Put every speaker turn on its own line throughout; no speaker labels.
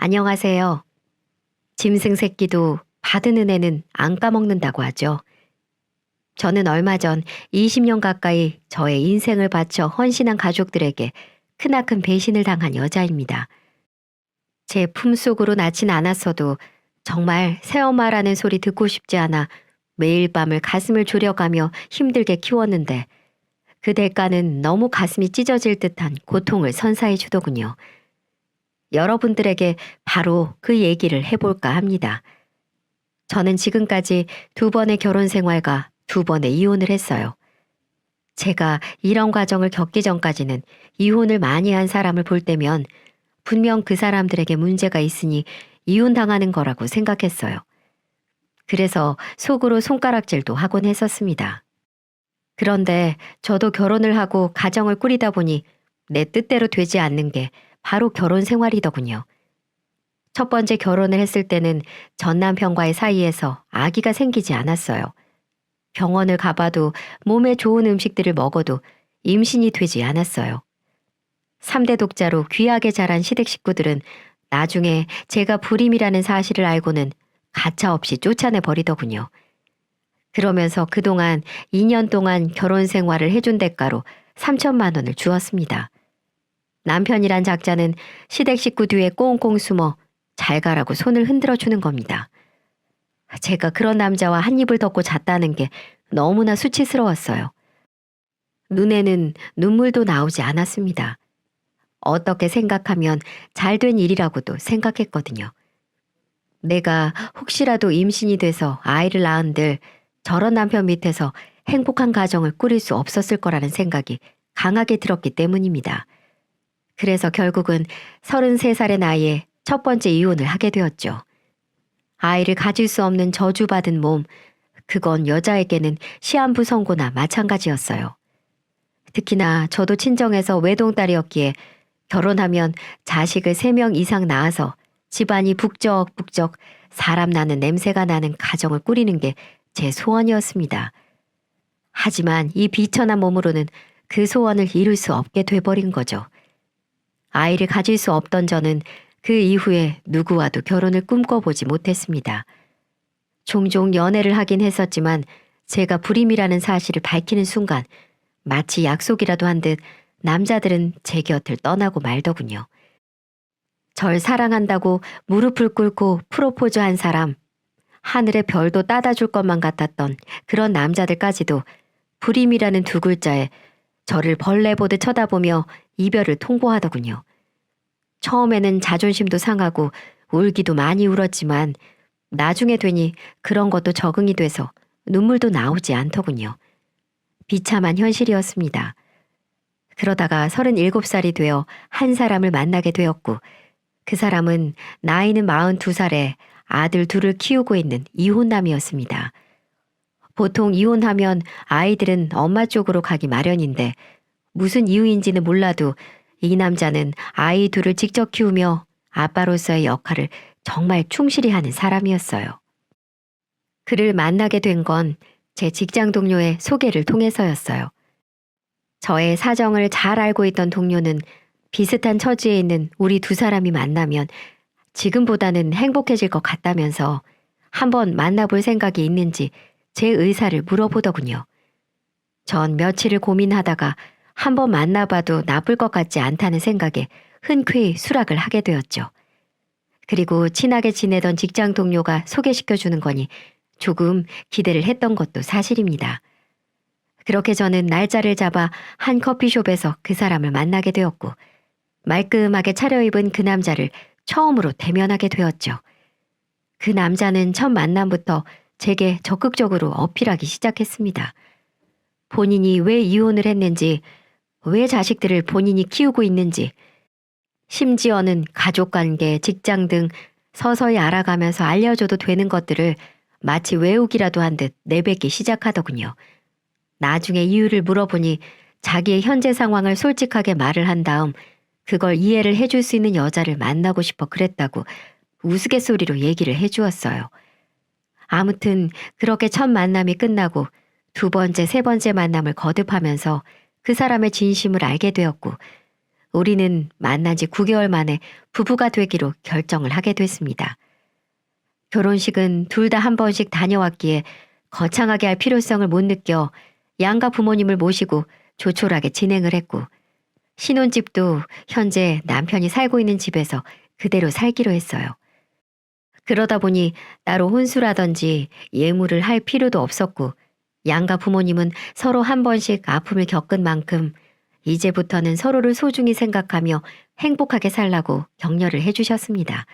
안녕하세요. 짐승 새끼도 받은 은혜는 안 까먹는다고 하죠. 저는 얼마 전 20년 가까이 저의 인생을 바쳐 헌신한 가족들에게 크나큰 배신을 당한 여자입니다. 제 품속으로 낳진 않았어도 정말 새엄마라는 소리 듣고 싶지 않아 매일 밤을 가슴을 졸여가며 힘들게 키웠는데 그 대가는 너무 가슴이 찢어질 듯한 고통을 선사해 주더군요. 여러분들에게 바로 그 얘기를 해볼까 합니다. 저는 지금까지 2번의 결혼 생활과 2번의 이혼을 했어요. 제가 이런 과정을 겪기 전까지는 이혼을 많이 한 사람을 볼 때면 분명 그 사람들에게 문제가 있으니 이혼당하는 거라고 생각했어요. 그래서 속으로 손가락질도 하곤 했었습니다. 그런데 저도 결혼을 하고 가정을 꾸리다 보니 내 뜻대로 되지 않는 게 바로 결혼 생활이더군요. 첫 번째 결혼을 했을 때는 전 남편과의 사이에서 아기가 생기지 않았어요. 병원을 가봐도 몸에 좋은 음식들을 먹어도 임신이 되지 않았어요. 3대 독자로 귀하게 자란 시댁 식구들은 나중에 제가 불임이라는 사실을 알고는 가차없이 쫓아내 버리더군요. 그러면서 그동안 2년 동안 결혼 생활을 해준 대가로 3천만 원을 주었습니다. 남편이란 작자는 시댁 식구 뒤에 꽁꽁 숨어 잘 가라고 손을 흔들어 주는 겁니다. 제가 그런 남자와 한 입을 덮고 잤다는 게 너무나 수치스러웠어요. 눈에는 눈물도 나오지 않았습니다. 어떻게 생각하면 잘된 일이라고도 생각했거든요. 내가 혹시라도 임신이 돼서 아이를 낳은들 저런 남편 밑에서 행복한 가정을 꾸릴 수 없었을 거라는 생각이 강하게 들었기 때문입니다. 그래서 결국은 33살의 나이에 첫 번째 이혼을 하게 되었죠. 아이를 가질 수 없는 저주받은 몸, 그건 여자에게는 시한부 선고나 마찬가지였어요. 특히나 저도 친정에서 외동딸이었기에 결혼하면 자식을 3명 이상 낳아서 집안이 북적북적 사람 나는 냄새가 나는 가정을 꾸리는 게 제 소원이었습니다. 하지만 이 비천한 몸으로는 그 소원을 이룰 수 없게 돼버린 거죠. 아이를 가질 수 없던 저는 그 이후에 누구와도 결혼을 꿈꿔보지 못했습니다. 종종 연애를 하긴 했었지만 제가 불임이라는 사실을 밝히는 순간 마치 약속이라도 한 듯 남자들은 제 곁을 떠나고 말더군요. 절 사랑한다고 무릎을 꿇고 프로포즈한 사람, 하늘의 별도 따다 줄 것만 같았던 그런 남자들까지도 불임이라는 2글자에 저를 벌레 보듯 쳐다보며 이별을 통보하더군요. 처음에는 자존심도 상하고 울기도 많이 울었지만 나중에 되니 그런 것도 적응이 돼서 눈물도 나오지 않더군요. 비참한 현실이었습니다. 그러다가 37살이 되어 한 사람을 만나게 되었고 그 사람은 나이는 42살에 아들 2을 키우고 있는 이혼남이었습니다. 보통 이혼하면 아이들은 엄마 쪽으로 가기 마련인데 무슨 이유인지는 몰라도 이 남자는 아이 2을 직접 키우며 아빠로서의 역할을 정말 충실히 하는 사람이었어요. 그를 만나게 된 건 제 직장 동료의 소개를 통해서였어요. 저의 사정을 잘 알고 있던 동료는 비슷한 처지에 있는 우리 2사람이 만나면 지금보다는 행복해질 것 같다면서 한번 만나볼 생각이 있는지 제 의사를 물어보더군요. 전 며칠을 고민하다가 한번 만나봐도 나쁠 것 같지 않다는 생각에 흔쾌히 수락을 하게 되었죠. 그리고 친하게 지내던 직장 동료가 소개시켜주는 거니 조금 기대를 했던 것도 사실입니다. 그렇게 저는 날짜를 잡아 한 커피숍에서 그 사람을 만나게 되었고 말끔하게 차려입은 그 남자를 처음으로 대면하게 되었죠. 그 남자는 첫 만남부터 제게 적극적으로 어필하기 시작했습니다. 본인이 왜 이혼을 했는지, 왜 자식들을 본인이 키우고 있는지, 심지어는 가족관계, 직장 등 서서히 알아가면서 알려줘도 되는 것들을 마치 외우기라도 한 듯 내뱉기 시작하더군요. 나중에 이유를 물어보니 자기의 현재 상황을 솔직하게 말을 한 다음 그걸 이해를 해줄 수 있는 여자를 만나고 싶어 그랬다고 우스갯소리로 얘기를 해주었어요. 아무튼 그렇게 첫 만남이 끝나고 2번째, 3번째 만남을 거듭하면서 그 사람의 진심을 알게 되었고 우리는 만난 지 9개월 만에 부부가 되기로 결정을 하게 됐습니다. 결혼식은 둘 다 한 번씩 다녀왔기에 거창하게 할 필요성을 못 느껴 양가 부모님을 모시고 조촐하게 진행을 했고, 신혼집도 현재 남편이 살고 있는 집에서 그대로 살기로 했어요. 그러다 보니 따로 혼수라든지 예물을 할 필요도 없었고, 양가 부모님은 서로 한 번씩 아픔을 겪은 만큼 이제부터는 서로를 소중히 생각하며 행복하게 살라고 격려를 해주셨습니다.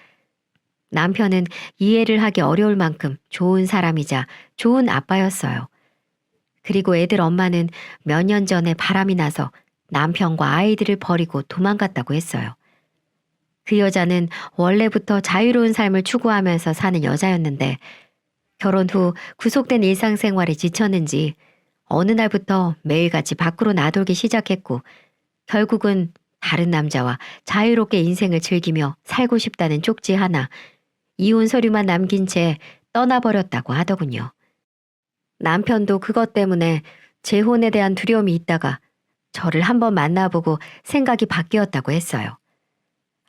남편은 이해를 하기 어려울 만큼 좋은 사람이자 좋은 아빠였어요. 그리고 애들 엄마는 몇 년 전에 바람이 나서 남편과 아이들을 버리고 도망갔다고 했어요. 그 여자는 원래부터 자유로운 삶을 추구하면서 사는 여자였는데, 결혼 후 구속된 일상생활에 지쳤는지 어느 날부터 매일같이 밖으로 나돌기 시작했고, 결국은 다른 남자와 자유롭게 인생을 즐기며 살고 싶다는 쪽지 하나, 이혼 서류만 남긴 채 떠나버렸다고 하더군요. 남편도 그것 때문에 재혼에 대한 두려움이 있다가 저를 한번 만나보고 생각이 바뀌었다고 했어요.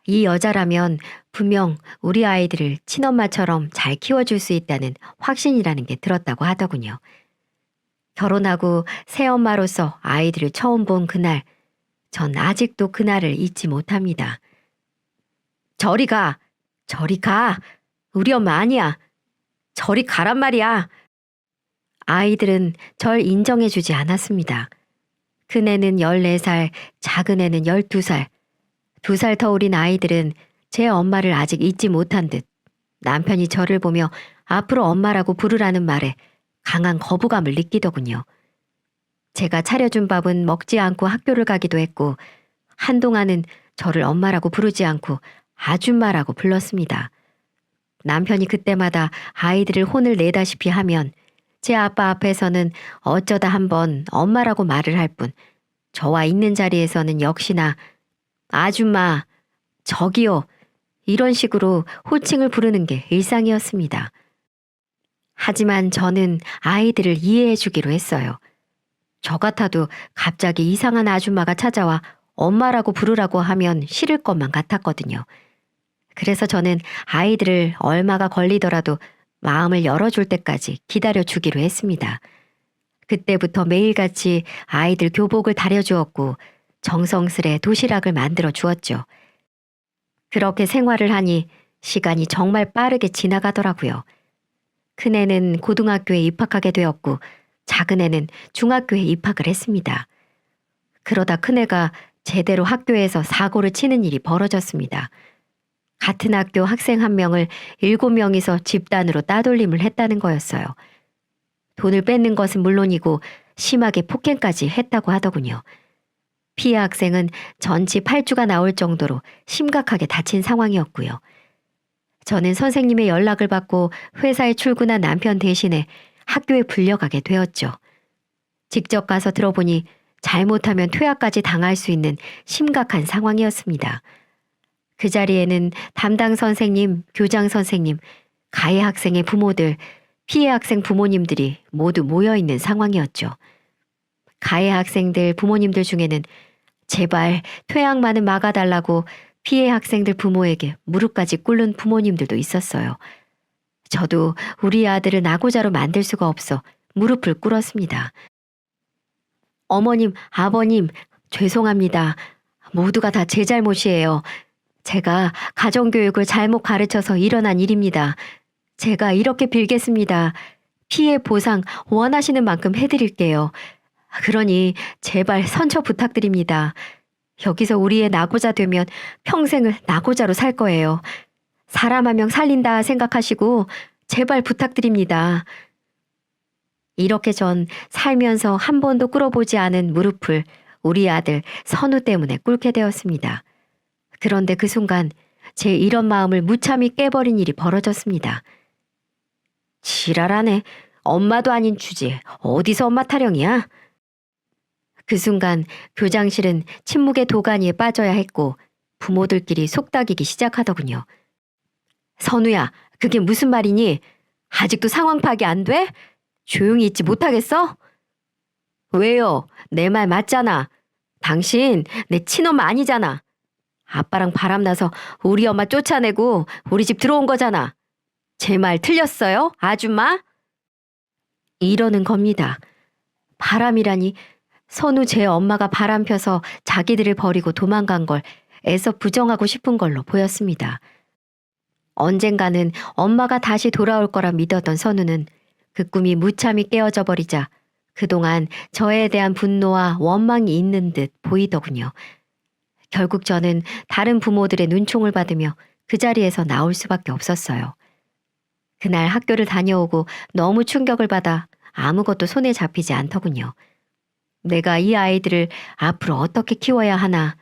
이 여자라면 분명 우리 아이들을 친엄마처럼 잘 키워줄 수 있다는 확신이라는 게 들었다고 하더군요. 결혼하고 새엄마로서 아이들을 처음 본 그날, 전 아직도 그날을 잊지 못합니다. 저리 가! 저리 가! 우리 엄마 아니야! 저리 가란 말이야! 아이들은 절 인정해주지 않았습니다. 큰애는 14살, 작은애는 12살. 2살 더 어린 아이들은 제 엄마를 아직 잊지 못한 듯 남편이 저를 보며 앞으로 엄마라고 부르라는 말에 강한 거부감을 느끼더군요. 제가 차려준 밥은 먹지 않고 학교를 가기도 했고, 한동안은 저를 엄마라고 부르지 않고 아줌마라고 불렀습니다. 남편이 그때마다 아이들을 혼을 내다시피 하면 제 아빠 앞에서는 어쩌다 한번 엄마라고 말을 할 뿐, 저와 있는 자리에서는 역시나 아줌마, 저기요, 이런 식으로 호칭을 부르는 게 일상이었습니다. 하지만 저는 아이들을 이해해 주기로 했어요. 저 같아도 갑자기 이상한 아줌마가 찾아와 엄마라고 부르라고 하면 싫을 것만 같았거든요. 그래서 저는 아이들을 얼마가 걸리더라도 마음을 열어줄 때까지 기다려 주기로 했습니다. 그때부터 매일같이 아이들 교복을 다려주었고 정성스레 도시락을 만들어 주었죠. 그렇게 생활을 하니 시간이 정말 빠르게 지나가더라고요. 큰애는 고등학교에 입학하게 되었고 작은애는 중학교에 입학을 했습니다. 그러다 큰애가 제대로 학교에서 사고를 치는 일이 벌어졌습니다. 같은 학교 학생 한 명을 7명이서 집단으로 따돌림을 했다는 거였어요. 돈을 뺏는 것은 물론이고 심하게 폭행까지 했다고 하더군요. 피해 학생은 전치 8주가 나올 정도로 심각하게 다친 상황이었고요. 저는 선생님의 연락을 받고 회사에 출근한 남편 대신에 학교에 불려가게 되었죠. 직접 가서 들어보니 잘못하면 퇴학까지 당할 수 있는 심각한 상황이었습니다. 그 자리에는 담당 선생님, 교장 선생님, 가해 학생의 부모들, 피해 학생 부모님들이 모두 모여있는 상황이었죠. 가해 학생들 부모님들 중에는 제발 퇴학만은 막아달라고 피해 학생들 부모에게 무릎까지 꿇는 부모님들도 있었어요. 저도 우리 아들을 낙오자로 만들 수가 없어 무릎을 꿇었습니다. 어머님, 아버님, 죄송합니다. 모두가 다 제 잘못이에요. 제가 가정교육을 잘못 가르쳐서 일어난 일입니다. 제가 이렇게 빌겠습니다. 피해 보상 원하시는 만큼 해드릴게요. 그러니 제발 선처 부탁드립니다. 여기서 우리의 낙오자 되면 평생을 낙오자로 살 거예요. 사람 한 명 살린다 생각하시고 제발 부탁드립니다. 이렇게 전 살면서 한 번도 꿇어보지 않은 무릎을 우리 아들 선우 때문에 꿇게 되었습니다. 그런데 그 순간 제 이런 마음을 무참히 깨버린 일이 벌어졌습니다. 지랄하네. 엄마도 아닌 주제에 어디서 엄마 타령이야? 그 순간 교장실은 침묵의 도가니에 빠져야 했고 부모들끼리 속닥이기 시작하더군요. 선우야, 그게 무슨 말이니? 아직도 상황 파악이 안 돼? 조용히 있지 못하겠어? 왜요? 내 말 맞잖아. 당신 내 친엄마 아니잖아. 아빠랑 바람나서 우리 엄마 쫓아내고 우리 집 들어온 거잖아. 제 말 틀렸어요, 아줌마? 이러는 겁니다. 바람이라니, 선우 제 엄마가 바람 펴서 자기들을 버리고 도망간 걸 애써 부정하고 싶은 걸로 보였습니다. 언젠가는 엄마가 다시 돌아올 거라 믿었던 선우는 그 꿈이 무참히 깨어져 버리자 그동안 저에 대한 분노와 원망이 있는 듯 보이더군요. 결국 저는 다른 부모들의 눈총을 받으며 그 자리에서 나올 수밖에 없었어요. 그날 학교를 다녀오고 너무 충격을 받아 아무것도 손에 잡히지 않더군요. 내가 이 아이들을 앞으로 어떻게 키워야 하나?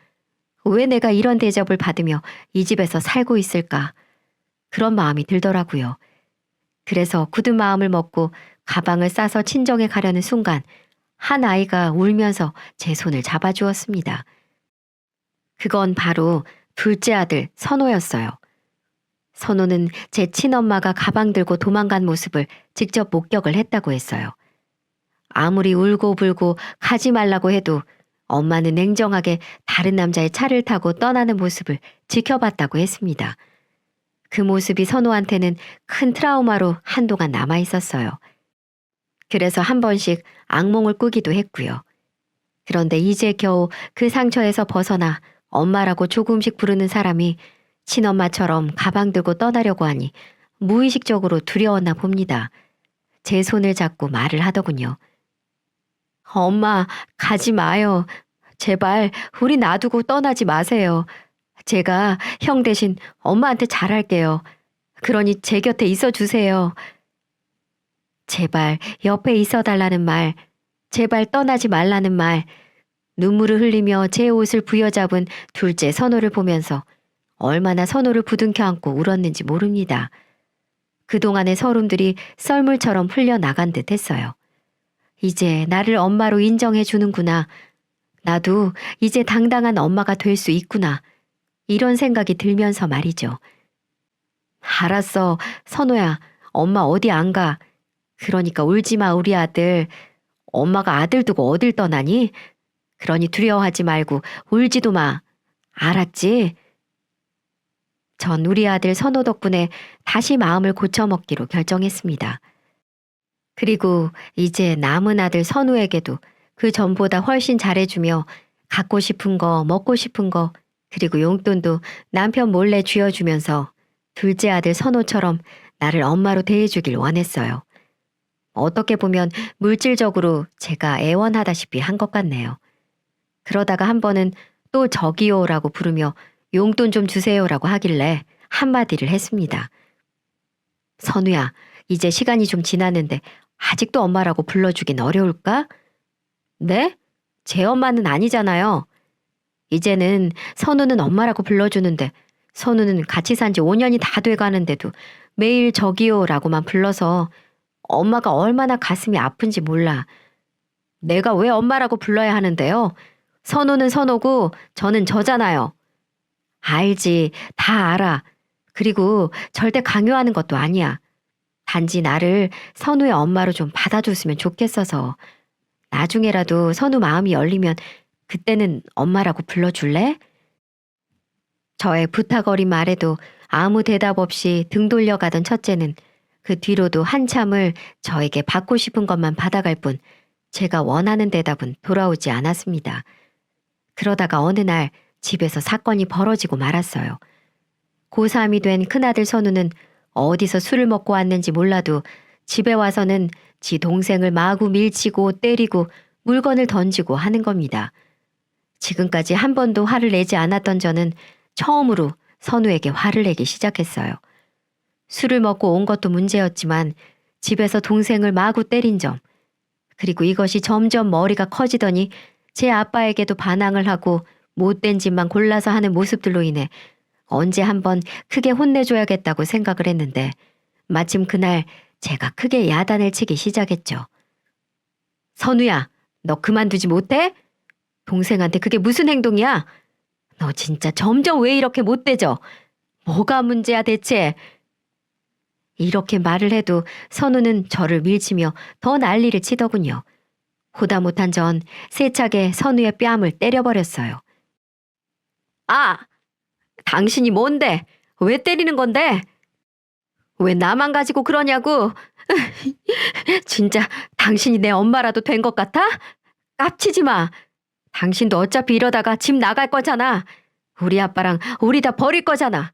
왜 내가 이런 대접을 받으며 이 집에서 살고 있을까? 그런 마음이 들더라고요. 그래서 굳은 마음을 먹고 가방을 싸서 친정에 가려는 순간 한 아이가 울면서 제 손을 잡아주었습니다. 그건 바로 둘째 아들 선호였어요. 선호는 제 친엄마가 가방 들고 도망간 모습을 직접 목격을 했다고 했어요. 아무리 울고불고 가지 말라고 해도 엄마는 냉정하게 다른 남자의 차를 타고 떠나는 모습을 지켜봤다고 했습니다. 그 모습이 선호한테는 큰 트라우마로 한동안 남아 있었어요. 그래서 한 번씩 악몽을 꾸기도 했고요. 그런데 이제 겨우 그 상처에서 벗어나 엄마라고 조금씩 부르는 사람이 친엄마처럼 가방 들고 떠나려고 하니 무의식적으로 두려웠나 봅니다. 제 손을 잡고 말을 하더군요. 엄마, 가지 마요. 제발 우리 놔두고 떠나지 마세요. 제가 형 대신 엄마한테 잘할게요. 그러니 제 곁에 있어 주세요. 제발 옆에 있어 달라는 말, 제발 떠나지 말라는 말, 눈물을 흘리며 제 옷을 부여잡은 둘째 선호를 보면서 얼마나 선호를 부둥켜 안고 울었는지 모릅니다. 그동안의 서름들이 썰물처럼 흘려나간 듯 했어요. 이제 나를 엄마로 인정해 주는구나. 나도 이제 당당한 엄마가 될 수 있구나. 이런 생각이 들면서 말이죠. 알았어, 선호야. 엄마 어디 안 가. 그러니까 울지 마, 우리 아들. 엄마가 아들 두고 어딜 떠나니? 그러니 두려워하지 말고 울지도 마. 알았지? 전 우리 아들 선호 덕분에 다시 마음을 고쳐먹기로 결정했습니다. 그리고 이제 남은 아들 선우에게도 그 전보다 훨씬 잘해주며 갖고 싶은 거, 먹고 싶은 거, 그리고 용돈도 남편 몰래 쥐어주면서 둘째 아들 선호처럼 나를 엄마로 대해주길 원했어요. 어떻게 보면 물질적으로 제가 애원하다시피 한 것 같네요. 그러다가 한 번은 또 저기요라고 부르며 용돈 좀 주세요라고 하길래 한마디를 했습니다. 선우야, 이제 시간이 좀 지났는데 아직도 엄마라고 불러주긴 어려울까? 네? 제 엄마는 아니잖아요. 이제는 선우는 엄마라고 불러주는데 선우는 같이 산 지 5년이 다 돼가는데도 매일 저기요라고만 불러서 엄마가 얼마나 가슴이 아픈지 몰라. 내가 왜 엄마라고 불러야 하는데요? 선우는 선우고 저는 저잖아요. 알지. 다 알아. 그리고 절대 강요하는 것도 아니야. 단지 나를 선우의 엄마로 좀 받아줬으면 좋겠어서. 나중에라도 선우 마음이 열리면 그때는 엄마라고 불러줄래? 저의 부탁 어린 말에도 아무 대답 없이 등 돌려가던 첫째는 그 뒤로도 한참을 저에게 받고 싶은 것만 받아갈 뿐 제가 원하는 대답은 돌아오지 않았습니다. 그러다가 어느 날 집에서 사건이 벌어지고 말았어요. 고3이 된 큰아들 선우는 어디서 술을 먹고 왔는지 몰라도 집에 와서는 지 동생을 마구 밀치고 때리고 물건을 던지고 하는 겁니다. 지금까지 한 번도 화를 내지 않았던 저는 처음으로 선우에게 화를 내기 시작했어요. 술을 먹고 온 것도 문제였지만 집에서 동생을 마구 때린 점, 그리고 이것이 점점 머리가 커지더니 제 아빠에게도 반항을 하고 못된 짓만 골라서 하는 모습들로 인해 언제 한번 크게 혼내줘야겠다고 생각을 했는데 마침 그날 제가 크게 야단을 치기 시작했죠. 선우야, 너 그만두지 못해? 동생한테 그게 무슨 행동이야? 너 진짜 점점 왜 이렇게 못되져? 뭐가 문제야 대체? 이렇게 말을 해도 선우는 저를 밀치며 더 난리를 치더군요. 보다 못한 전 세차게 선우의 뺨을 때려버렸어요. 아! 당신이 뭔데? 왜 때리는 건데? 왜 나만 가지고 그러냐고? 진짜 당신이 내 엄마라도 된 것 같아? 깝치지 마. 당신도 어차피 이러다가 집 나갈 거잖아. 우리 아빠랑 우리 다 버릴 거잖아.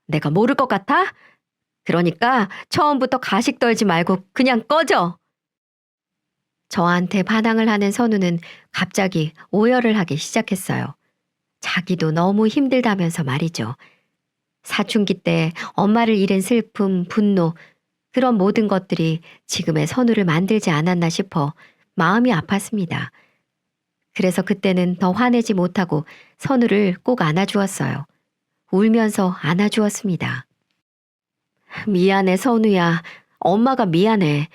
내가 모를 것 같아? 그러니까 처음부터 가식 떨지 말고 그냥 꺼져. 저한테 반항을 하는 선우는 갑자기 오열을 하기 시작했어요. 자기도 너무 힘들다면서 말이죠. 사춘기 때 엄마를 잃은 슬픔, 분노, 그런 모든 것들이 지금의 선우를 만들지 않았나 싶어 마음이 아팠습니다. 그래서 그때는 더 화내지 못하고 선우를 꼭 안아주었어요. 울면서 안아주었습니다. 미안해, 선우야. 엄마가 미안해.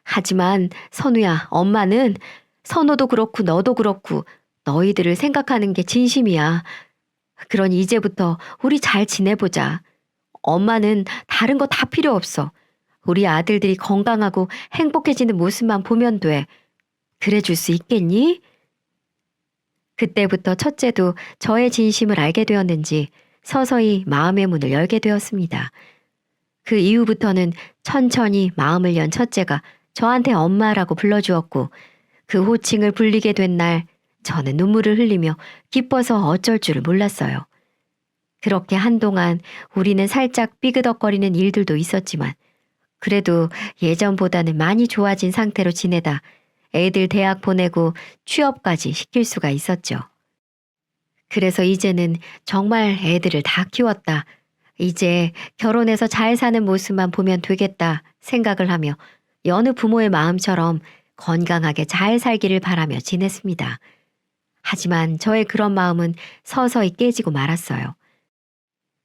하지만 선우야, 엄마는 선우도 그렇고 너도 그렇고 너희들을 생각하는 게 진심이야. 그러니 이제부터 우리 잘 지내보자. 엄마는 다른 거 다 필요 없어. 우리 아들들이 건강하고 행복해지는 모습만 보면 돼. 그래 줄 수 있겠니? 그때부터 첫째도 저의 진심을 알게 되었는지 서서히 마음의 문을 열게 되었습니다. 그 이후부터는 천천히 마음을 연 첫째가 저한테 엄마라고 불러주었고 그 호칭을 불리게 된 날 저는 눈물을 흘리며 기뻐서 어쩔 줄을 몰랐어요. 그렇게 한동안 우리는 살짝 삐그덕거리는 일들도 있었지만 그래도 예전보다는 많이 좋아진 상태로 지내다 애들 대학 보내고 취업까지 시킬 수가 있었죠. 그래서 이제는 정말 애들을 다 키웠다. 이제 결혼해서 잘 사는 모습만 보면 되겠다 생각을 하며 여느 부모의 마음처럼 건강하게 잘 살기를 바라며 지냈습니다. 하지만 저의 그런 마음은 서서히 깨지고 말았어요.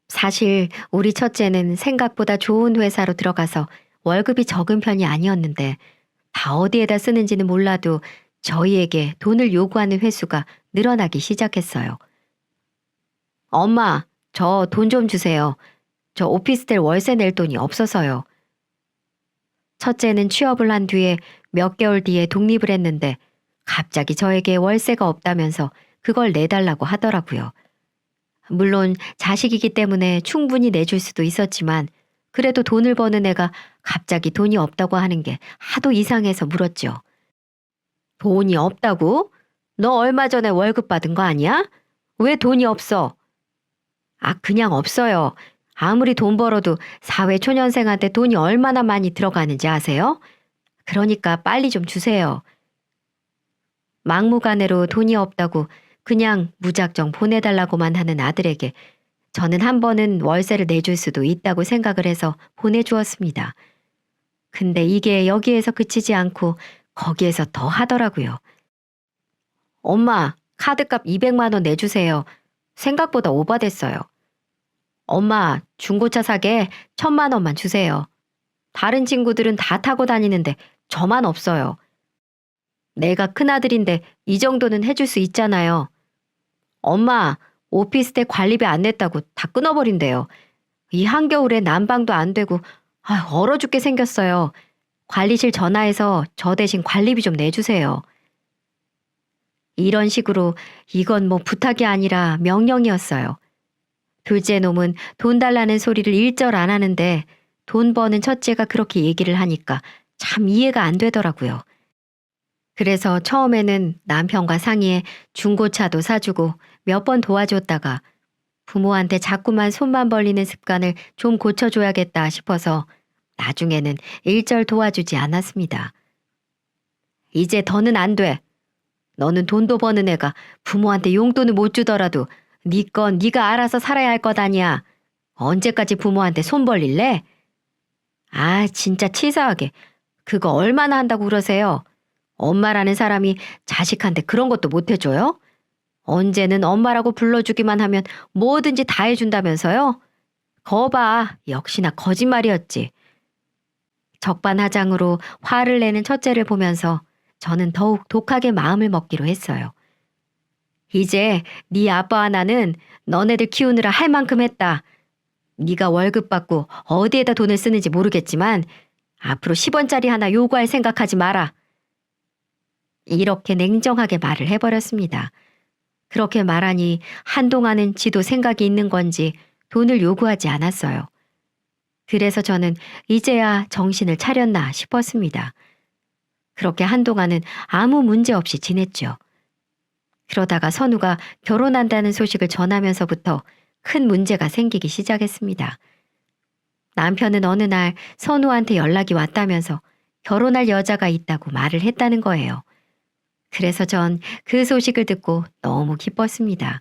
사실 우리 첫째는 생각보다 좋은 회사로 들어가서 월급이 적은 편이 아니었는데 다 어디에다 쓰는지는 몰라도 저희에게 돈을 요구하는 횟수가 늘어나기 시작했어요. 엄마, 저 돈 좀 주세요. 저 오피스텔 월세 낼 돈이 없어서요. 첫째는 취업을 한 뒤에 몇 개월 뒤에 독립을 했는데 갑자기 저에게 월세가 없다면서 그걸 내달라고 하더라고요. 물론 자식이기 때문에 충분히 내줄 수도 있었지만 그래도 돈을 버는 애가 갑자기 돈이 없다고 하는 게 하도 이상해서 물었죠. 돈이 없다고? 너 얼마 전에 월급 받은 거 아니야? 왜 돈이 없어? 아, 그냥 없어요. 아무리 돈 벌어도 사회초년생한테 돈이 얼마나 많이 들어가는지 아세요? 그러니까 빨리 좀 주세요. 막무가내로 돈이 없다고 그냥 무작정 보내달라고만 하는 아들에게 저는 한 번은 월세를 내줄 수도 있다고 생각을 해서 보내주었습니다. 근데 이게 여기에서 그치지 않고 거기에서 더 하더라고요. 엄마, 카드값 200만 원 내주세요. 생각보다 오버됐어요. 엄마, 중고차 사게 1000만 원만 주세요. 다른 친구들은 다 타고 다니는데 저만 없어요. 내가 큰아들인데 이 정도는 해줄 수 있잖아요. 엄마, 오피스텔 관리비 안 냈다고 다 끊어버린대요. 이 한겨울에 난방도 안 되고 얼어 죽게 생겼어요. 관리실 전화해서 저 대신 관리비 좀 내주세요. 이런 식으로 이건 뭐 부탁이 아니라 명령이었어요. 둘째 놈은 돈 달라는 소리를 일절 안 하는데 돈 버는 첫째가 그렇게 얘기를 하니까 참 이해가 안 되더라고요. 그래서 처음에는 남편과 상의해 중고차도 사주고 몇 번 도와줬다가 부모한테 자꾸만 손만 벌리는 습관을 좀 고쳐줘야겠다 싶어서 나중에는 일절 도와주지 않았습니다. 이제 더는 안 돼. 너는 돈도 버는 애가 부모한테 용돈을 못 주더라도 네 건 네가 알아서 살아야 할 것 아니야. 언제까지 부모한테 손 벌릴래? 아, 진짜 치사하게. 그거 얼마나 한다고 그러세요? 엄마라는 사람이 자식한테 그런 것도 못 해줘요? 언제는 엄마라고 불러주기만 하면 뭐든지 다 해준다면서요? 거봐, 역시나 거짓말이었지. 적반하장으로 화를 내는 첫째를 보면서 저는 더욱 독하게 마음을 먹기로 했어요. 이제 네 아빠와 나는 너네들 키우느라 할 만큼 했다. 네가 월급 받고 어디에다 돈을 쓰는지 모르겠지만 앞으로 10원짜리 하나 요구할 생각하지 마라. 이렇게 냉정하게 말을 해버렸습니다. 그렇게 말하니 한동안은 지도 생각이 있는 건지 돈을 요구하지 않았어요. 그래서 저는 이제야 정신을 차렸나 싶었습니다. 그렇게 한동안은 아무 문제 없이 지냈죠. 그러다가 선우가 결혼한다는 소식을 전하면서부터 큰 문제가 생기기 시작했습니다. 남편은 어느 날 선우한테 연락이 왔다면서 결혼할 여자가 있다고 말을 했다는 거예요. 그래서 전 그 소식을 듣고 너무 기뻤습니다.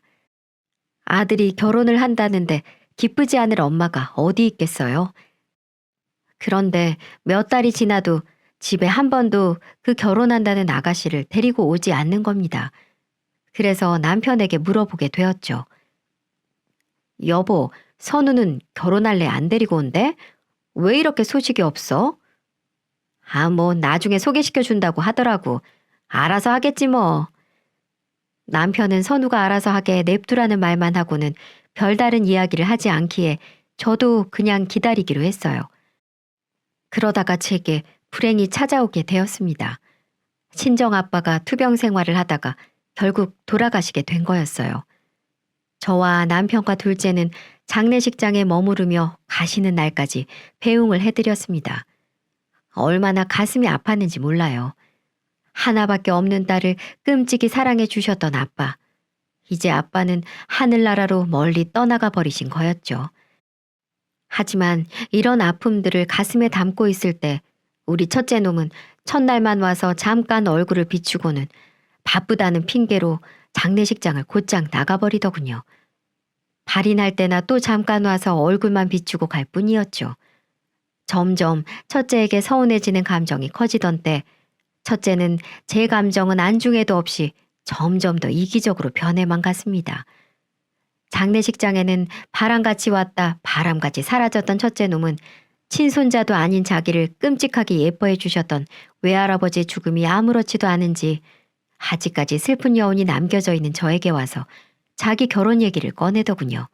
아들이 결혼을 한다는데 기쁘지 않을 엄마가 어디 있겠어요? 그런데 몇 달이 지나도 집에 한 번도 그 결혼한다는 아가씨를 데리고 오지 않는 겁니다. 그래서 남편에게 물어보게 되었죠. 여보, 선우는 결혼할래 안 데리고 온대? 왜 이렇게 소식이 없어? 아, 뭐 나중에 소개시켜 준다고 하더라고. 알아서 하겠지 뭐. 남편은 선우가 알아서 하게 냅두라는 말만 하고는 별다른 이야기를 하지 않기에 저도 그냥 기다리기로 했어요. 그러다가 제게 불행이 찾아오게 되었습니다. 친정아빠가 투병 생활을 하다가 결국 돌아가시게 된 거였어요. 저와 남편과 둘째는 장례식장에 머무르며 가시는 날까지 배웅을 해드렸습니다. 얼마나 가슴이 아팠는지 몰라요. 하나밖에 없는 딸을 끔찍이 사랑해 주셨던 아빠. 이제 아빠는 하늘나라로 멀리 떠나가 버리신 거였죠. 하지만 이런 아픔들을 가슴에 담고 있을 때 우리 첫째 놈은 첫날만 와서 잠깐 얼굴을 비추고는 바쁘다는 핑계로 장례식장을 곧장 나가버리더군요. 발인할 때나 또 잠깐 와서 얼굴만 비추고 갈 뿐이었죠. 점점 첫째에게 서운해지는 감정이 커지던 때 첫째는 제 감정은 안중에도 없이 점점 더 이기적으로 변해만 갔습니다. 장례식장에는 바람같이 왔다 바람같이 사라졌던 첫째 놈은 친손자도 아닌 자기를 끔찍하게 예뻐해 주셨던 외할아버지의 죽음이 아무렇지도 않은지 아직까지 슬픈 여운이 남겨져 있는 저에게 와서 자기 결혼 얘기를 꺼내더군요.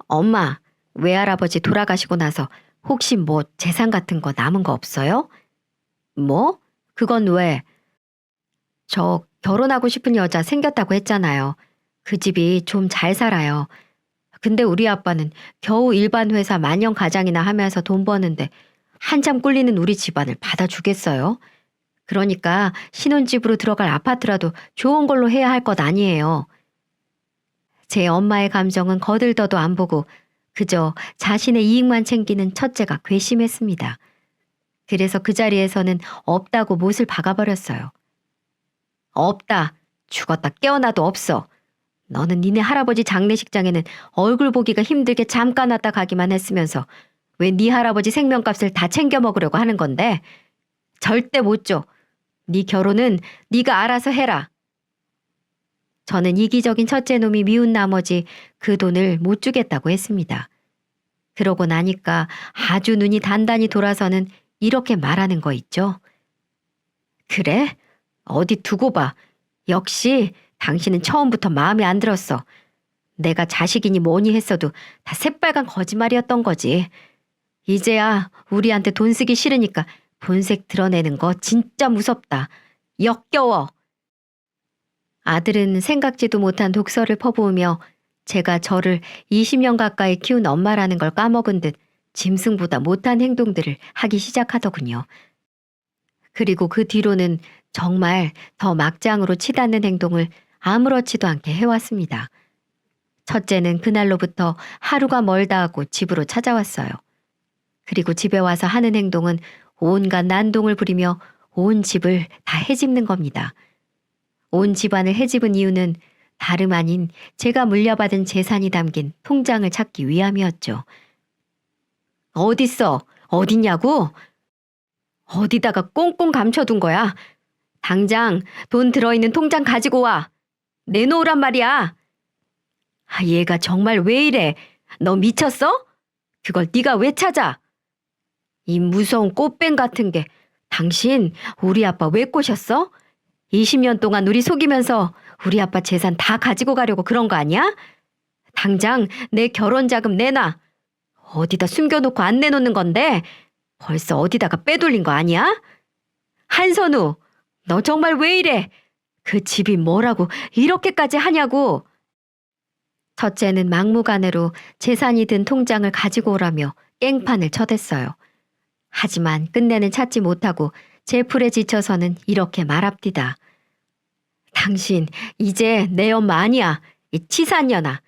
엄마, 외할아버지 돌아가시고 나서 혹시 뭐 재산 같은 거 남은 거 없어요? 뭐? 그건 왜? 저 결혼하고 싶은 여자 생겼다고 했잖아요. 그 집이 좀 잘 살아요. 근데 우리 아빠는 겨우 일반 회사 만년 가장이나 하면서 돈 버는데 한참 꿀리는 우리 집안을 받아주겠어요? 그러니까 신혼집으로 들어갈 아파트라도 좋은 걸로 해야 할 것 아니에요. 제 엄마의 감정은 거들떠도 안 보고 그저 자신의 이익만 챙기는 첫째가 괘씸했습니다. 그래서 그 자리에서는 없다고 못을 박아버렸어요. 없다. 죽었다 깨어나도 없어. 너는 니네 할아버지 장례식장에는 얼굴 보기가 힘들게 잠깐 왔다 가기만 했으면서 왜 네 할아버지 생명값을 다 챙겨 먹으려고 하는 건데? 절대 못 줘. 네 결혼은 네가 알아서 해라. 저는 이기적인 첫째 놈이 미운 나머지 그 돈을 못 주겠다고 했습니다. 그러고 나니까 아주 눈이 단단히 돌아서는 이렇게 말하는 거 있죠. 그래? 어디 두고 봐. 역시 당신은 처음부터 마음에 안 들었어. 내가 자식이니 뭐니 했어도 다 새빨간 거짓말이었던 거지. 이제야 우리한테 돈 쓰기 싫으니까 본색 드러내는 거 진짜 무섭다. 역겨워. 아들은 생각지도 못한 독설을 퍼부으며 제가 저를 20년 가까이 키운 엄마라는 걸 까먹은 듯 짐승보다 못한 행동들을 하기 시작하더군요. 그리고 그 뒤로는 정말 더 막장으로 치닫는 행동을 아무렇지도 않게 해왔습니다. 첫째는 그날로부터 하루가 멀다 하고 집으로 찾아왔어요. 그리고 집에 와서 하는 행동은 온갖 난동을 부리며 온 집을 다 헤집는 겁니다. 온 집안을 헤집은 이유는 다름 아닌 제가 물려받은 재산이 담긴 통장을 찾기 위함이었죠. 어딨어? 어딨냐고? 어디다가 꽁꽁 감춰둔 거야? 당장 돈 들어있는 통장 가지고 와. 내놓으란 말이야. 아, 얘가 정말 왜 이래? 너 미쳤어? 그걸 네가 왜 찾아? 이 무서운 꽃뱀 같은 게 당신 우리 아빠 왜 꼬셨어? 20년 동안 우리 속이면서 우리 아빠 재산 다 가지고 가려고 그런 거 아니야? 당장 내 결혼 자금 내놔. 어디다 숨겨놓고 안 내놓는 건데 벌써 어디다가 빼돌린 거 아니야? 한선우, 너 정말 왜 이래? 그 집이 뭐라고 이렇게까지 하냐고. 첫째는 막무가내로 재산이 든 통장을 가지고 오라며 깽판을 쳐댔어요. 하지만 끝내는 찾지 못하고 제 풀에 지쳐서는 이렇게 말합디다. 당신 이제 내 엄마 아니야. 이 치사년아.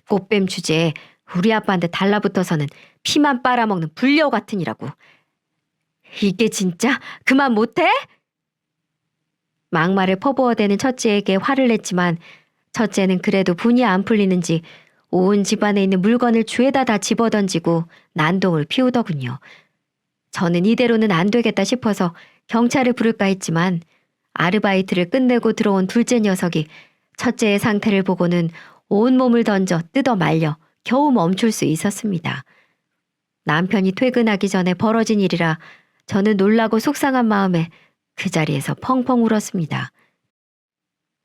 꽃뱀 주제에 우리 아빠한테 달라붙어서는 피만 빨아먹는 불려 같으니라고. 이게 진짜 그만 못해? 막말을 퍼부어대는 첫째에게 화를 냈지만 첫째는 그래도 분이 안 풀리는지 온 집안에 있는 물건을 주에다 다 집어던지고 난동을 피우더군요. 저는 이대로는 안 되겠다 싶어서 경찰을 부를까 했지만 아르바이트를 끝내고 들어온 둘째 녀석이 첫째의 상태를 보고는 온몸을 던져 뜯어 말려 겨우 멈출 수 있었습니다. 남편이 퇴근하기 전에 벌어진 일이라 저는 놀라고 속상한 마음에 그 자리에서 펑펑 울었습니다.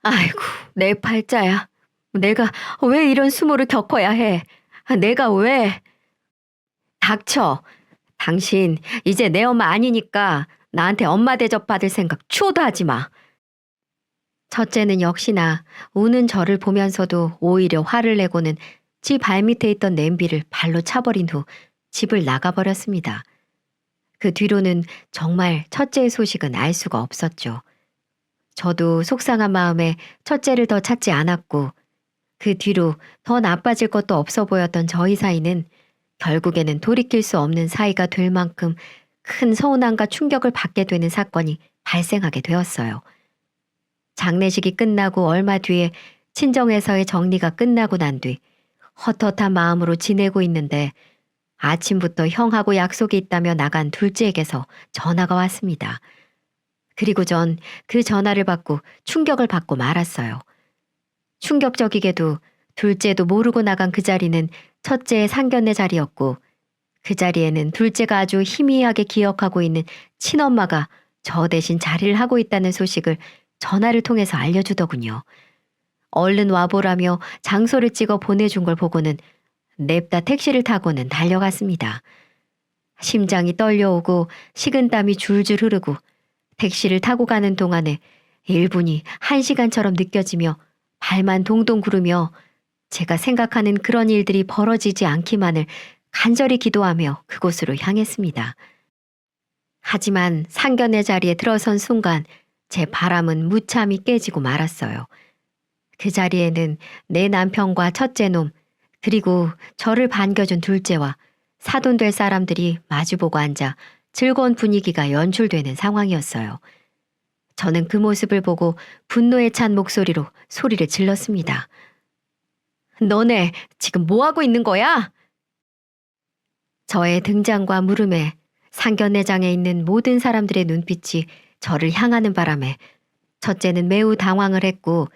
아이고, 내 팔자야. 내가 왜 이런 수모를 겪어야 해? 내가 왜? 닥쳐. 당신 이제 내 엄마 아니니까 나한테 엄마 대접 받을 생각 추호도 하지 마. 첫째는 역시나 우는 저를 보면서도 오히려 화를 내고는 지 발밑에 있던 냄비를 발로 차버린 후 집을 나가버렸습니다. 그 뒤로는 정말 첫째의 소식은 알 수가 없었죠. 저도 속상한 마음에 첫째를 더 찾지 않았고 그 뒤로 더 나빠질 것도 없어 보였던 저희 사이는 결국에는 돌이킬 수 없는 사이가 될 만큼 큰 서운함과 충격을 받게 되는 사건이 발생하게 되었어요. 장례식이 끝나고 얼마 뒤에 친정에서의 정리가 끝나고 난 뒤 헛헛한 마음으로 지내고 있는데 아침부터 형하고 약속이 있다며 나간 둘째에게서 전화가 왔습니다. 그리고 전 그 전화를 받고 충격을 받고 말았어요. 충격적이게도 둘째도 모르고 나간 그 자리는 첫째의 상견례 자리였고 그 자리에는 둘째가 아주 희미하게 기억하고 있는 친엄마가 저 대신 자리를 하고 있다는 소식을 전화를 통해서 알려주더군요. 얼른 와보라며 장소를 찍어 보내준 걸 보고는 냅다 택시를 타고는 달려갔습니다. 심장이 떨려오고 식은땀이 줄줄 흐르고 택시를 타고 가는 동안에 1분이 1시간처럼 느껴지며 발만 동동 구르며 제가 생각하는 그런 일들이 벌어지지 않기만을 간절히 기도하며 그곳으로 향했습니다. 하지만 상견례 자리에 들어선 순간 제 바람은 무참히 깨지고 말았어요. 그 자리에는 내 남편과 첫째 놈 그리고 저를 반겨준 둘째와 사돈될 사람들이 마주보고 앉아 즐거운 분위기가 연출되는 상황이었어요. 저는 그 모습을 보고 분노에 찬 목소리로 소리를 질렀습니다. 너네 지금 뭐하고 있는 거야? 저의 등장과 물음에 상견례장에 있는 모든 사람들의 눈빛이 저를 향하는 바람에 첫째는 매우 당황을 했고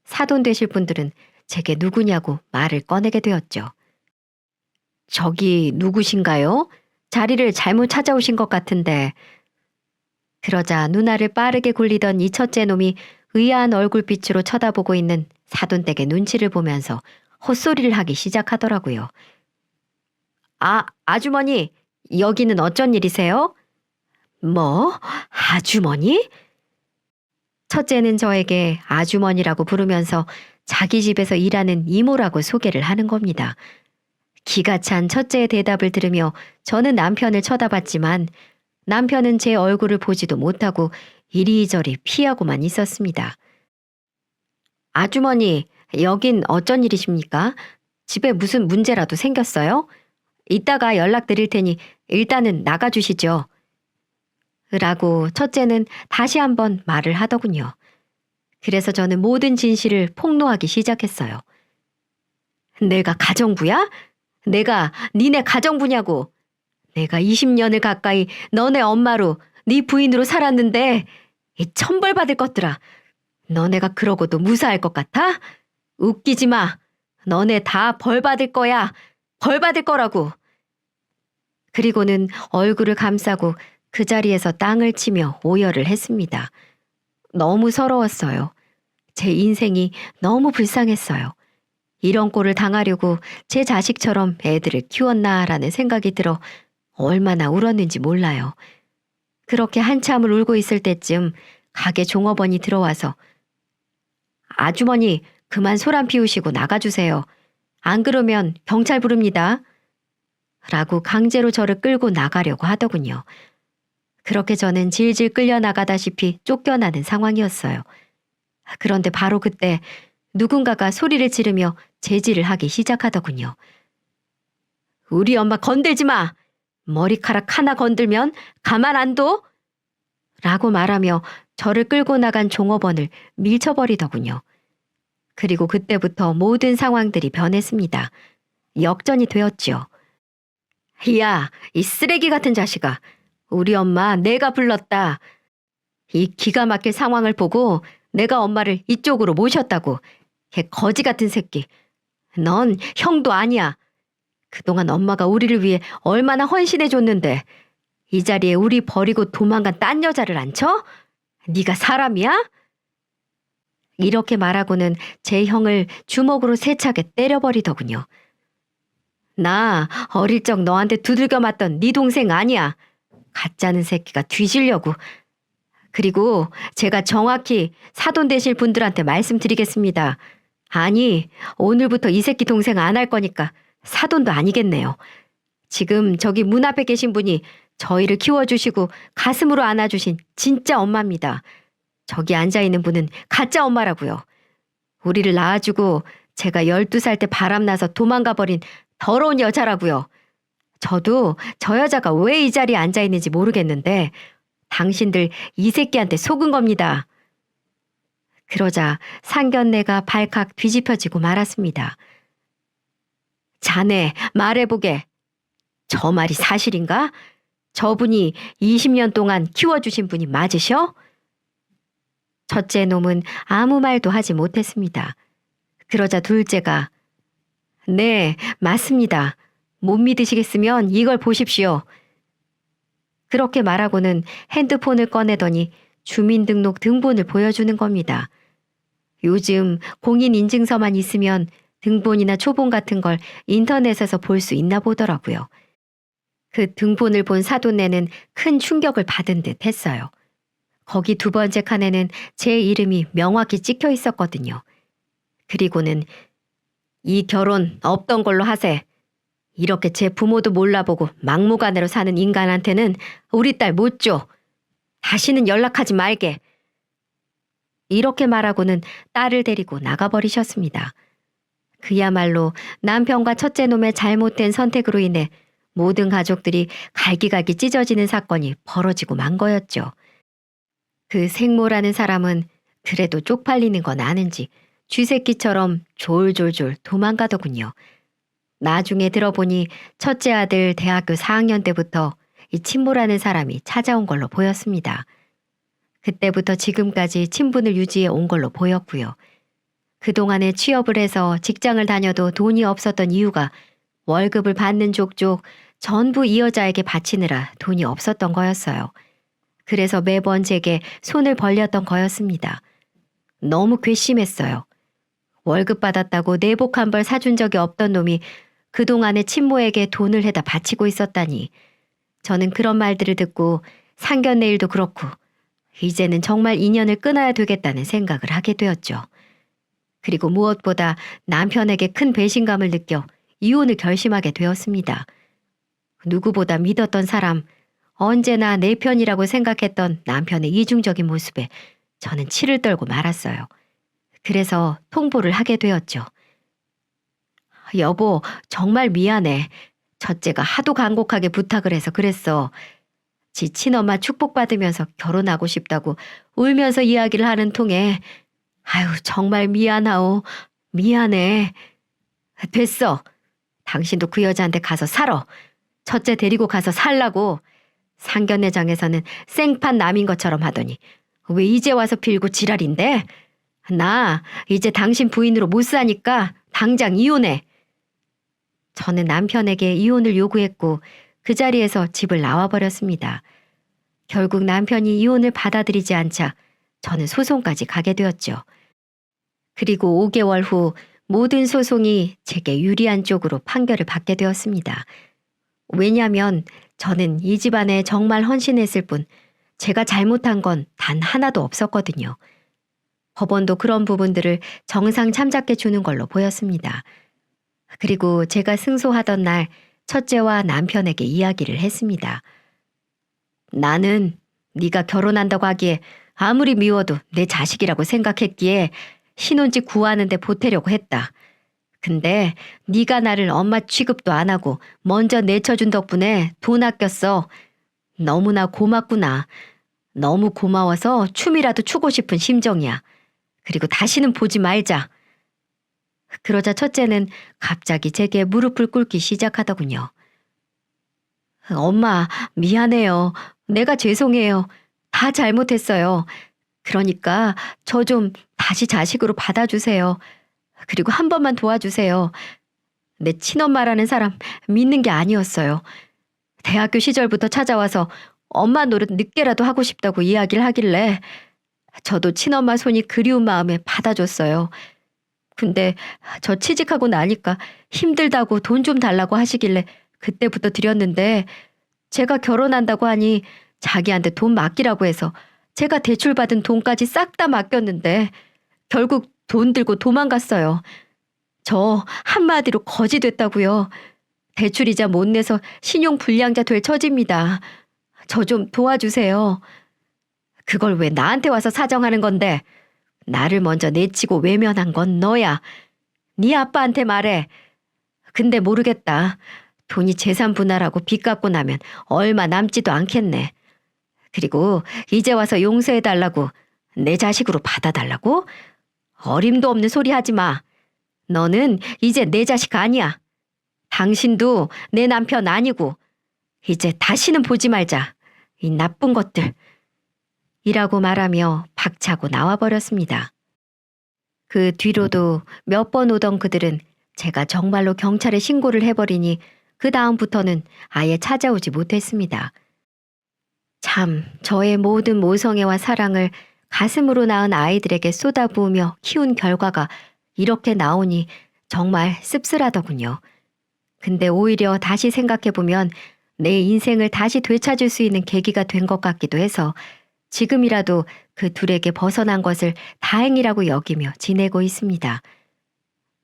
사돈 되실 분들은 제게 누구냐고 말을 꺼내게 되었죠. 저기 누구신가요? 자리를 잘못 찾아오신 것 같은데. 그러자 누나를 빠르게 굴리던 이 첫째 놈이 의아한 얼굴빛으로 쳐다보고 있는 사돈댁의 눈치를 보면서 헛소리를 하기 시작하더라고요. 아주머니, 여기는 어쩐 일이세요? 뭐? 아주머니? 첫째는 저에게 아주머니라고 부르면서 자기 집에서 일하는 이모라고 소개를 하는 겁니다. 기가 찬 첫째의 대답을 들으며 저는 남편을 쳐다봤지만 남편은 제 얼굴을 보지도 못하고 이리저리 피하고만 있었습니다. 아주머니, 여긴 어쩐 일이십니까? 집에 무슨 문제라도 생겼어요? 이따가 연락드릴 테니 일단은 나가주시죠. 라고 첫째는 다시 한번 말을 하더군요. 그래서 저는 모든 진실을 폭로하기 시작했어요. 내가 가정부야? 내가 니네 가정부냐고. 내가 20년을 가까이 너네 엄마로 네 부인으로 살았는데 이 천벌받을 것들아. 너네가 그러고도 무사할 것 같아? 웃기지 마. 너네 다 벌받을 거야. 벌받을 거라고. 그리고는 얼굴을 감싸고 그 자리에서 땅을 치며 오열을 했습니다. 너무 서러웠어요. 제 인생이 너무 불쌍했어요. 이런 꼴을 당하려고 제 자식처럼 애들을 키웠나라는 생각이 들어 얼마나 울었는지 몰라요. 그렇게 한참을 울고 있을 때쯤 가게 종업원이 들어와서 아주머니, 그만 소란 피우시고 나가주세요. 안 그러면 경찰 부릅니다. 라고 강제로 저를 끌고 나가려고 하더군요. 그렇게 저는 질질 끌려나가다시피 쫓겨나는 상황이었어요. 그런데 바로 그때 누군가가 소리를 지르며 제지를 하기 시작하더군요. 우리 엄마 건들지 마! 머리카락 하나 건들면 가만 안 둬! 라고 말하며 저를 끌고 나간 종업원을 밀쳐버리더군요. 그리고 그때부터 모든 상황들이 변했습니다. 역전이 되었지요. 야, 이 쓰레기 같은 자식아. 우리 엄마 내가 불렀다. 이 기가 막힐 상황을 보고 내가 엄마를 이쪽으로 모셨다고. 걔 거지 같은 새끼. 넌 형도 아니야. 그동안 엄마가 우리를 위해 얼마나 헌신해 줬는데 이 자리에 우리 버리고 도망간 딴 여자를 앉혀? 네가 사람이야? 이렇게 말하고는 제 형을 주먹으로 세차게 때려버리더군요. 나 어릴 적 너한테 두들겨 맞던 네 동생 아니야. 가짜는 새끼가 뒤지려고. 그리고 제가 정확히 사돈 되실 분들한테 말씀드리겠습니다. 아니, 오늘부터 이 새끼 동생 안 할 거니까 사돈도 아니겠네요. 지금 저기 문 앞에 계신 분이 저희를 키워주시고 가슴으로 안아주신 진짜 엄마입니다. 저기 앉아있는 분은 가짜 엄마라고요. 우리를 낳아주고 제가 12살 때 바람나서 도망가 버린 더러운 여자라고요. 저도 저 여자가 왜 이 자리에 앉아있는지 모르겠는데 당신들 이 새끼한테 속은 겁니다. 그러자 상견례가 발칵 뒤집혀지고 말았습니다. 자네 말해보게. 저 말이 사실인가? 저분이 20년 동안 키워주신 분이 맞으셔? 첫째 놈은 아무 말도 하지 못했습니다. 그러자 둘째가 네, 맞습니다. 못 믿으시겠으면 이걸 보십시오. 그렇게 말하고는 핸드폰을 꺼내더니 주민등록 등본을 보여주는 겁니다. 요즘 공인인증서만 있으면 등본이나 초본 같은 걸 인터넷에서 볼 수 있나 보더라고요. 그 등본을 본 사돈네는 큰 충격을 받은 듯 했어요. 거기 두 번째 칸에는 제 이름이 명확히 찍혀 있었거든요. 그리고는 이 결혼 없던 걸로 하세. 이렇게 제 부모도 몰라보고 막무가내로 사는 인간한테는 우리 딸 못 줘. 다시는 연락하지 말게. 이렇게 말하고는 딸을 데리고 나가버리셨습니다. 그야말로 남편과 첫째 놈의 잘못된 선택으로 인해 모든 가족들이 갈기갈기 찢어지는 사건이 벌어지고 만 거였죠. 그 생모라는 사람은 그래도 쪽팔리는 건 아는지 쥐새끼처럼 졸졸졸 도망가더군요. 나중에 들어보니 첫째 아들 대학교 4학년 때부터 이 친모라는 사람이 찾아온 걸로 보였습니다. 그때부터 지금까지 친분을 유지해 온 걸로 보였고요. 그동안에 취업을 해서 직장을 다녀도 돈이 없었던 이유가 월급을 받는 족족 전부 이 여자에게 바치느라 돈이 없었던 거였어요. 그래서 매번 제게 손을 벌렸던 거였습니다. 너무 괘씸했어요. 월급 받았다고 내복 한 벌 사준 적이 없던 놈이 그동안에 친모에게 돈을 해다 바치고 있었다니. 저는 그런 말들을 듣고 상견례 일도 그렇고 이제는 정말 인연을 끊어야 되겠다는 생각을 하게 되었죠. 그리고 무엇보다 남편에게 큰 배신감을 느껴 이혼을 결심하게 되었습니다. 누구보다 믿었던 사람, 언제나 내 편이라고 생각했던 남편의 이중적인 모습에 저는 치를 떨고 말았어요. 그래서 통보를 하게 되었죠. 여보, 정말 미안해. 첫째가 하도 간곡하게 부탁을 해서 그랬어. 지 친엄마 축복받으면서 결혼하고 싶다고 울면서 이야기를 하는 통에 아유, 정말 미안하오. 미안해. 됐어. 당신도 그 여자한테 가서 살아. 첫째 데리고 가서 살라고. 상견례장에서는 생판 남인 것처럼 하더니 왜 이제 와서 빌고 지랄인데? 나 이제 당신 부인으로 못 사니까 당장 이혼해. 저는 남편에게 이혼을 요구했고 그 자리에서 집을 나와버렸습니다. 결국 남편이 이혼을 받아들이지 않자 저는 소송까지 가게 되었죠. 그리고 5개월 후 모든 소송이 제게 유리한 쪽으로 판결을 받게 되었습니다. 왜냐하면 저는 이 집안에 정말 헌신했을 뿐 제가 잘못한 건 단 하나도 없었거든요. 법원도 그런 부분들을 정상 참작해 주는 걸로 보였습니다. 그리고 제가 승소하던 날 첫째와 남편에게 이야기를 했습니다. 나는 네가 결혼한다고 하기에 아무리 미워도 내 자식이라고 생각했기에 신혼집 구하는데 보태려고 했다. 근데 네가 나를 엄마 취급도 안 하고 먼저 내쳐준 덕분에 돈 아꼈어. 너무나 고맙구나. 너무 고마워서 춤이라도 추고 싶은 심정이야. 그리고 다시는 보지 말자. 그러자 첫째는 갑자기 제게 무릎을 꿇기 시작하더군요. 엄마, 미안해요. 내가 죄송해요. 다 잘못했어요. 그러니까 저 좀 다시 자식으로 받아주세요. 그리고 한 번만 도와주세요. 내 친엄마라는 사람 믿는 게 아니었어요. 대학교 시절부터 찾아와서 엄마 노릇 늦게라도 하고 싶다고 이야기를 하길래 저도 친엄마 손이 그리운 마음에 받아줬어요. 근데 저 취직하고 나니까 힘들다고 돈 좀 달라고 하시길래 그때부터 드렸는데 제가 결혼한다고 하니 자기한테 돈 맡기라고 해서 제가 대출받은 돈까지 싹 다 맡겼는데 결국 돈 들고 도망갔어요. 저 한마디로 거지 됐다고요. 대출이자 못 내서 신용 불량자 될 처지입니다. 저 좀 도와주세요. 그걸 왜 나한테 와서 사정하는 건데? 나를 먼저 내치고 외면한 건 너야. 네 아빠한테 말해. 근데 모르겠다. 돈이 재산 분할하고 빚 갚고 나면 얼마 남지도 않겠네. 그리고 이제 와서 용서해달라고, 내 자식으로 받아달라고? 어림도 없는 소리 하지 마. 너는 이제 내 자식 아니야. 당신도 내 남편 아니고 이제 다시는 보지 말자. 이 나쁜 것들. 이라고 말하며 박차고 나와버렸습니다. 그 뒤로도 몇 번 오던 그들은 제가 정말로 경찰에 신고를 해버리니 그 다음부터는 아예 찾아오지 못했습니다. 참, 저의 모든 모성애와 사랑을 가슴으로 낳은 아이들에게 쏟아부으며 키운 결과가 이렇게 나오니 정말 씁쓸하더군요. 근데 오히려 다시 생각해보면 내 인생을 다시 되찾을 수 있는 계기가 된 것 같기도 해서 지금이라도 그 둘에게 벗어난 것을 다행이라고 여기며 지내고 있습니다.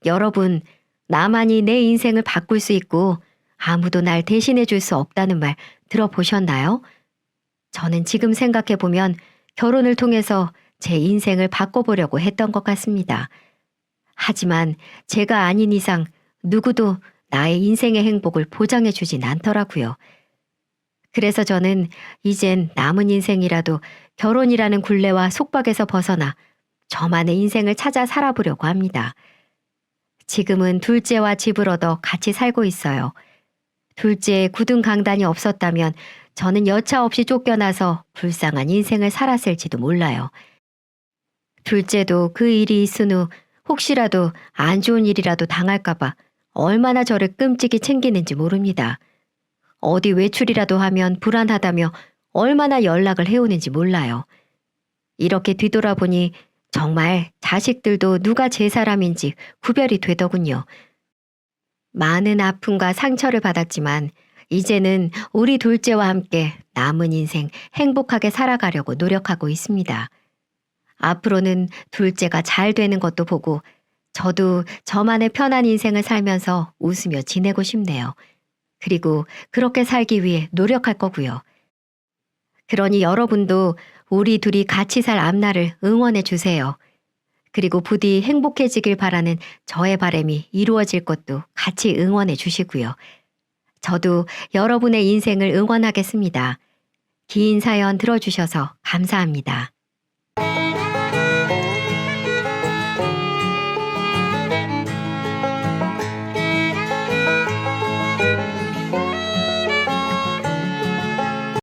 여러분, 나만이 내 인생을 바꿀 수 있고 아무도 날 대신해 줄 수 없다는 말 들어보셨나요? 저는 지금 생각해보면 결혼을 통해서 제 인생을 바꿔보려고 했던 것 같습니다. 하지만 제가 아닌 이상 누구도 나의 인생의 행복을 보장해 주진 않더라고요. 그래서 저는 이젠 남은 인생이라도 결혼이라는 굴레와 속박에서 벗어나 저만의 인생을 찾아 살아보려고 합니다. 지금은 둘째와 집을 얻어 같이 살고 있어요. 둘째의 굳은 강단이 없었다면 저는 여차 없이 쫓겨나서 불쌍한 인생을 살았을지도 몰라요. 둘째도 그 일이 있은 후 혹시라도 안 좋은 일이라도 당할까봐 얼마나 저를 끔찍이 챙기는지 모릅니다. 어디 외출이라도 하면 불안하다며 얼마나 연락을 해오는지 몰라요. 이렇게 뒤돌아보니 정말 자식들도 누가 제 사람인지 구별이 되더군요. 많은 아픔과 상처를 받았지만 이제는 우리 둘째와 함께 남은 인생 행복하게 살아가려고 노력하고 있습니다. 앞으로는 둘째가 잘 되는 것도 보고 저도 저만의 편한 인생을 살면서 웃으며 지내고 싶네요. 그리고 그렇게 살기 위해 노력할 거고요. 그러니 여러분도 우리 둘이 같이 살 앞날을 응원해 주세요. 그리고 부디 행복해지길 바라는 저의 바람이 이루어질 것도 같이 응원해 주시고요. 저도 여러분의 인생을 응원하겠습니다. 긴 사연 들어주셔서 감사합니다.